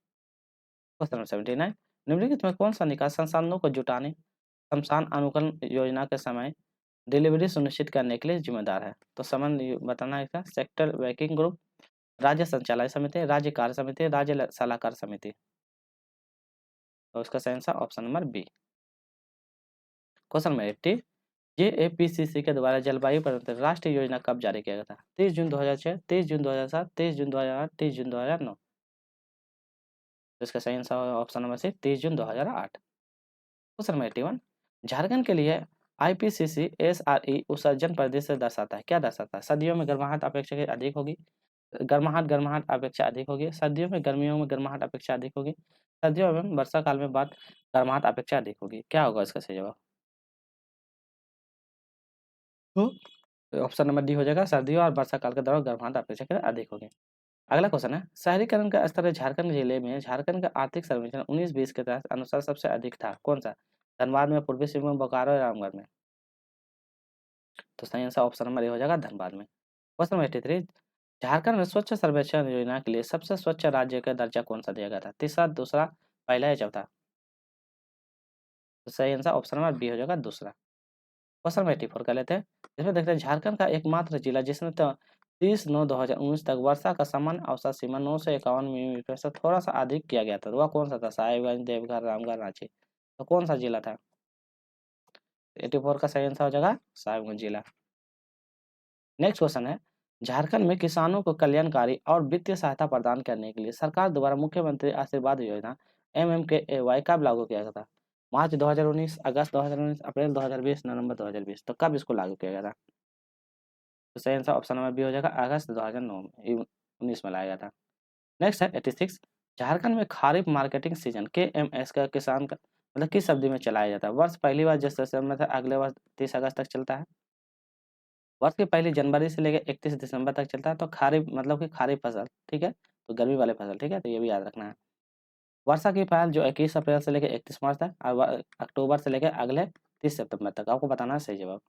[SPEAKER 1] क्वेश्चन नंबर 79, निम्नलिखित में कौन सा निकाय संसाधनों को जुटाने, शमशान अनुकूलन योजना के समय डिलीवरी सुनिश्चित करने के लिए जिम्मेदार है? तो समन बताना है इसका, सेक्टर वर्किंग ग्रुप, राज्य संचालय समिति, राज्य कार्य समिति, राज्य सलाहकार समिति? तो इसका सही answer option number B. Question number 80, जेएपीसीसी के द्वारा जलवायु परिवर्तन राष्ट्रीय योजना कब जारी किया गया था? 30 जून 2006, 30 जून 2007, 30 जून 2008, 30 जून 2009? तो इसका सही आंसर ऑप्शन नंबर सी, 30 जून 2008। क्वेश्चन नंबर 81, झारखंड के लिए आईपीसीसी एसआरई उत्सर्जन परिधि से दर्शाता है, क्या दर्शाता है? सर्दियों में गर्माहट अपेक्षाकृत अधिक होगी, गर्माहट अपेक्षा अधिक होगी, सर्दियों में गर्मियों में गर्माहट अपेक्षा अधिक होगी, सर्दियों में वर्षा काल में बाद गर्माहट अपेक्षा अधिक होगी। क्या होगा इसका सही जवाब? तो ऑप्शन नंबर डी हो जाएगा, सर्दियों और वर्षा काल के दौरान गर्माहट अपेक्षाकृत अधिक होगी। अगला क्वेश्चन है, शहरीकरण का स्तर झारखंड जिले में झारखंड का आर्थिक सर्वेक्षण 19-20 के तहत अनुसार सबसे अधिक था, कौन सा? धनबाद में, पूर्वी सिंहभूम, बोकारो या रामगढ़ में? तो सही आंसर ऑप्शन नंबर ए हो जाएगा, धनबाद में। क्वेश्चन नंबर 83, झारखंड में स्वच्छ सर्वेक्षण योजना के लिए सबसे स्वच्छ राज्य का दर्जा कौन सा दिया गया था? तीसरा, दूसरा, पहला या चौथा? तो सही आंसर ऑप्शन नंबर बी हो जाएगा, दूसरा। क्वेश्चन नंबर 84 कर लेते हैं। इसमें देखते हैं, झारखंड का एकमात्र जिला जिसने 30/9/2019 तक वर्षा का सामान्य औसत सीमा 951 मिलीमीटर से थोड़ा सा अधिक किया गया था, तो वह कौन सा था? साहिबगंज, देवघर, रामगढ़, रांची? तो कौन सा जिला था? 84 का सही आंसर हो जाएगा साहिबगंज जिला। नेक्स्ट क्वेश्चन है, झारखंड में किसानों को कल्याणकारी और वित्तीय सहायता प्रदान करने के लिए सरकार द्वारा मुख्यमंत्री आशीर्वाद योजना MMKAY कब लागू किया गया था? मार्च 2019, अगस्त 2019, अप्रैल 2020, नवंबर 2020? तो कब इसको लागू किया गया था? तो सही आंसर ऑप्शन नंबर बी हो जाएगा, अगस्त 2019 में लाया गया था। नेक्स्ट है 86, झारखंड में खरीफ मार्केटिंग सीजन KMS का किसान का मतलब किस अवधि में चलाया जाता है? वर्ष पहली बार जिस समय था अगले वर्ष 30 अगस्त तक चलता है, वर्ष की पहली जनवरी से लेकर 31 दिसंबर तक चलता है, तो खरीफ मतलब कि खरीफ फसल, ठीक है, तो गर्मी वाले फसल, ठीक है, तो ये भी याद रखना है। वर्षा की पहल जो 21 अप्रैल से लेकर 31 मार्च तक और अक्टूबर से लेकर अगले 30 सितंबर तक, आपको बताना है सही जवाब।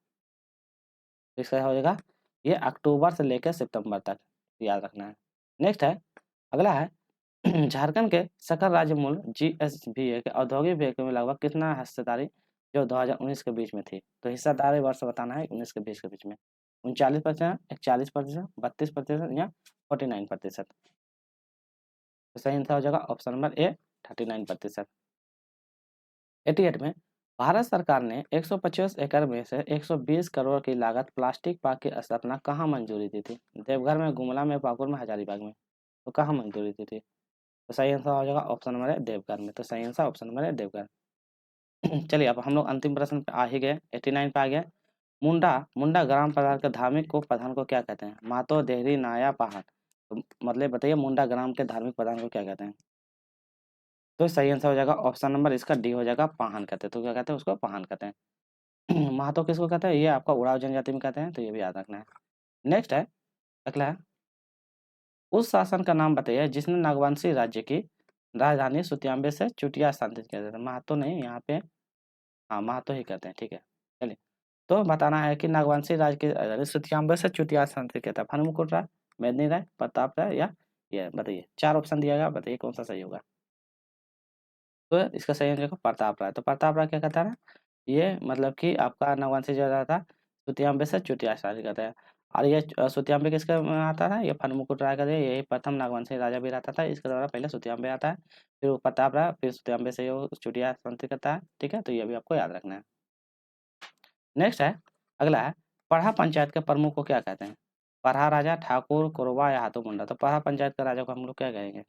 [SPEAKER 1] तो इसका हो जाएगा ये अक्टूबर से लेकर सितंबर तक, याद रखना है। नेक्स्ट है, अगला है झारखंड के सकल राज्य मूल्य GSVA के औद्योगिक विवेक में लगभग कितना हिस्सेदारी जो 2019 के बीच में थी? तो हिस्सेदारी वर्ष बताना है 19 के 20 के बीच में, 39%, 41%, 32% या 49%? तो सही आंसर हो जाएगा ऑप्शन नंबर ए, 39%। 88 में भारत सरकार ने 125 एकड़ में से 120 करोड़ की लागत प्लास्टिक पार्क की स्थापना कहाँ मंजूरी दी थी? देवघर में, गुमला में, पाकुड़ में, हजारीबाग में? तो कहाँ मंजूरी दी थी? तो सही आंसर हो जाएगा ऑप्शन नंबर है देवघर में, तो सही आंसर ऑप्शन नंबर है देवघर। चलिए अब हम लोग अंतिम प्रश्न पे आ ही गए, 89 पे आ गए। मुंडा मुंडा ग्राम प्रधान के धार्मिक को प्रधान को क्या कहते हैं? मातो, देहरी, नाया, पहाड़? तो मतलब बताइए, मुंडा ग्राम के धार्मिक प्रधान को क्या कहते हैं? तो सही आंसर हो जाएगा ऑप्शन नंबर इसका डी हो जाएगा, पाहन कहते हैं। तो क्या कहते हैं उसको? पाहन कहते हैं। महातो किसको कहते हैं? ये आपका उड़ाव जनजाति में कहते हैं, तो ये भी याद रखना है। नेक्स्ट है, अगला है, उस शासन का नाम बताइए जिसने नागवंशी राज्य की राजधानी सुतियांबे से चुटिया स्थानांतरित किया था। महातो नहीं, यहाँ पे हाँ महातो ही कहते हैं, ठीक है। चलिए, तो बताना है कि नागवंशी राज्य की राजधानी सुतियांबे से चुटिया स्थानांतरित किया था। हनुमकुट राय, मेदिनी राय, प्रताप राय या ये बताइए, 4 ऑप्शन दिया गया, बताइए कौन सा सही होगा? तो इसका सही आंसर प्रताप राय। तो प्रताप राय क्या कहता है ना, ये मतलब कि आपका नागवंशी जो रहा था सुतियांबे से चुटिया स्थानांतरित करता है। और ये सुतियांबे किसका आता था? ये हनुमकुट राय का, यही प्रथम नागवंशी राजा भी रहता था, इसके द्वारा पहले सुतियांबे आता है, फिर वो प्रताप राय, फिर सुतियांबे से वो चुटिया स्थानांतरित करता है, ठीक है, तो ये भी आपको याद रखना है। नेक्स्ट है, अगला है, पढ़ा पंचायत के प्रमुख को क्या कहते हैं? पढ़ा राजा, ठाकुर, कोरबा या हाथू मुंडा? तो पढ़ा पंचायत का राजा को हम लोग क्या कहेंगे?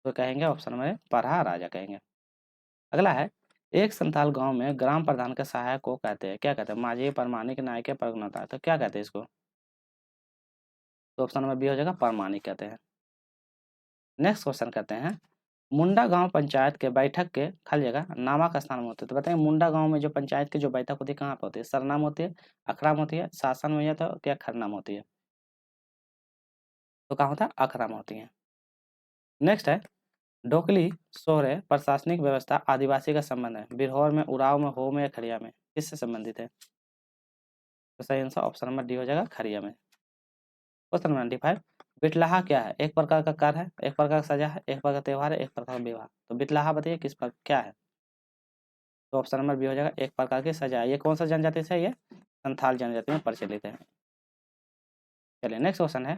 [SPEAKER 1] तो कहेंगे ऑप्शन में पढ़ा राजा कहेंगे। अगला है, एक संथाल गांव में ग्राम प्रधान के सहायक को कहते हैं, क्या कहते हैं? माझी, परमानिक, नायके, परगनता? तो क्या कहते हैं इसको? तो ऑप्शन नंबर बी हो जाएगा, परमानिक कहते हैं। नेक्स्ट क्वेश्चन करते हैं, मुंडा गांव पंचायत के बैठक के खाली जगह नामक स्थान में होते हैं। तो बताइए, मुंडा गांव में जो पंचायत की जो बैठक होती है कहाँ पे होती है? सरनाम होती है, अखराम होती है, शासन में या तो क्या खरनाम होती है? तो कहाँ होता है? अखरा में होती है। नेक्स्ट है, डोकली, सोहरे, प्रशासनिक व्यवस्था, आदिवासी का संबंध है। बिरहोर में, उराव में, हो में या खड़िया में? किससे संबंधित है? तो सही आंसर ऑप्शन नंबर डी हो जाएगा, खड़िया में। क्वेश्चन नंबर 95, बिटलाहा क्या है? एक प्रकार का कार्य है, एक प्रकार का सजा है, एक प्रकार का त्योहार है, एक प्रकार का विवाह? तो बिटलाहा बताइए किस पर क्या है? तो ऑप्शन नंबर बी हो जाएगा, एक प्रकार की सजा है। ये कौन सा जनजाति से है? ये संथाल जनजाति में प्रचलित है। चलिए नेक्स्ट क्वेश्चन है,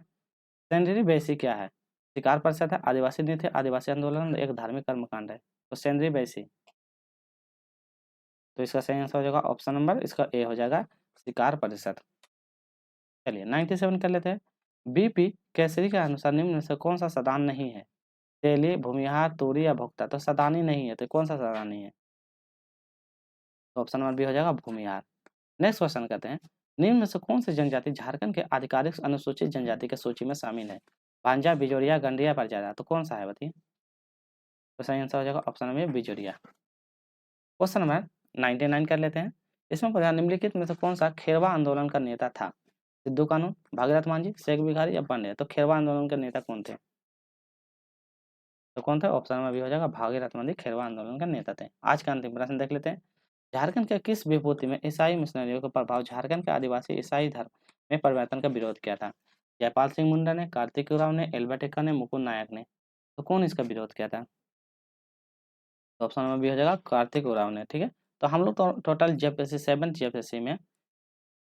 [SPEAKER 1] सेंडरी बैसी क्या है? शिकार परिषद है, आदिवासी नृत्य, आदिवासी आंदोलन, एक धार्मिक कर्मकांड है? तो सेंडरी बैसी, तो इसका सही आंसर हो जाएगा ऑप्शन नंबर इसका ए हो जाएगा, शिकार परिषद। चलिए 97 कर लेते हैं, बीपी केसरी के अनुसार निम्न में से कौन सा सदान नहीं है? तेली, भूमिहार, तूरी या भुक्ता? तो सदानी नहीं है, तो कौन सा सदान नहीं है? तो ऑप्शन नंबर बी हो जाएगा भूमिहार। नेक्स्ट क्वेश्चन कहते हैं निम्न में से कौन सी जनजाति झारखंड के आधिकारिक अनुसूचित जनजाति की सूची में शामिल है? भांजा, बिजोरिया, गंडिया, परजादा, तो कौन सा है बताइए? तो सही आंसर हो जाएगा option number Bijoria. Question number 99 कर लेते हैं। इसमें पूछा निम्नलिखित में से कौन सा खेरवा आंदोलन का नेता था? सिद्धू कानू, भागीरथ मांझी, शेख भिखारी या पांडे? तो खेरवा आंदोलन के नेता कौन थे? तो कौन थे? ऑप्शन नंबर बी हो जाएगा भागीरथ मांझी खेरवा आंदोलन का नेता थे। आज का अंतिम प्रश्न देख लेते हैं। झारखंड के किस विभूति में ईसाई मिशनरियों का प्रभाव झारखंड के आदिवासी ईसाई धर्म में परिवर्तन का विरोध किया था? जयपाल सिंह मुंडा ने, कार्तिक उरांव ने, एल्बर्ट एक्का ने, मुकुंद नायक ने? तो कौन इसका विरोध किया था? तो ऑप्शन नंबर बी हो जाएगा कार्तिक उरांव ने। ठीक है, तो हम लोग तो टोटल जेपीएससी 7th जेपीएससी में,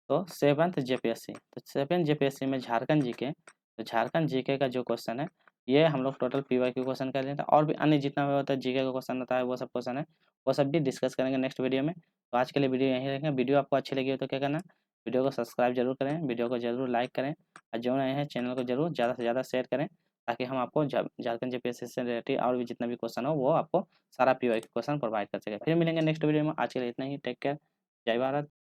[SPEAKER 1] तो 7th जेपीएससी, तो 7th जेपीएससी में झारखंड जीके, तो झारखंड जीके का जो क्वेश्चन है ये हम लोग टोटल पीवाईक्यू क्वेश्चन कर लेते हैं, और भी अन्य जितना भी होता है जीके का क्वेश्चन होता है वो सब क्वेश्चन है, वो सब भी डिस्कस करेंगे नेक्स्ट वीडियो में। तो आज के लिए वीडियो यहीं रखेंगे। वीडियो आपको अच्छी लगी हो तो क्या करना, वीडियो को सब्सक्राइब जरूर करें, वीडियो को जरूर लाइक करें, और जो नए हैं चैनल को जरूर ज़्यादा से ज़्यादा शेयर करें, ताकि हम आपको झारखंड जेपीएससी से रिलेटेड और भी जितना भी क्वेश्चन हो वो आपको सारा पीवाईक्यू क्वेश्चन प्रोवाइड कर सके। फिर मिलेंगे नेक्स्ट वीडियो में। आज के लिए इतना ही। Take care. जय भारत।